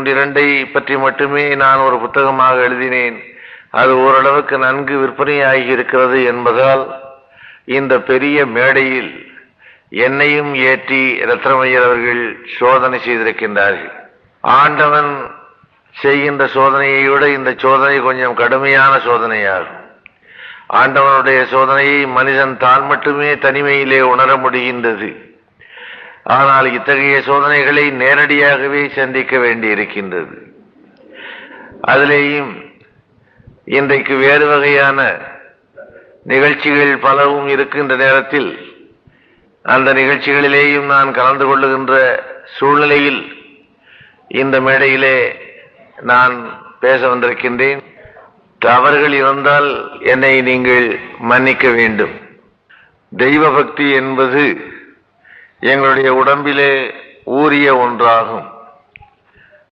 ஒன்றிரண்டை பற்றி மட்டுமே நான் ஒரு புத்தகமாக எழுதினேன். அது ஓரளவுக்கு நன்கு விற்பனையாகி இருக்கிறது என்பதால் இந்த பெரிய மேடையில் என்னையும் ஏற்றி ரத்னமய்யர் அவர்கள் சோதனை செய்திருக்கின்றார்கள். ஆண்டவன் செய்கின்ற சோதனையை விட இந்த சோதனை கொஞ்சம் கடுமையான சோதனையாகும். ஆண்டவனுடைய சோதனையை மனிதன் தான் மட்டுமே தனிமையிலே உணர முடிகின்றது. ஆனால் இத்தகைய சோதனைகளை நேரடியாகவே சந்திக்க வேண்டியிருக்கின்றது. அதிலேயும் இன்றைக்கு வேறு வகையான நிகழ்ச்சிகள் பலவும் இருக்கின்ற நேரத்தில் அந்த நிகழ்ச்சிகளிலேயும் நான் கலந்து கொள்ளுகின்ற சூழ்நிலையில் இந்த மேடையிலே நான் பேச வந்திருக்கின்றேன். தவறுகள் இருந்தால் என்னை நீங்கள் மன்னிக்க வேண்டும். தெய்வ பக்தி என்பது எங்களுடைய உடம்பிலே ஊறிய ஒன்றாகும்.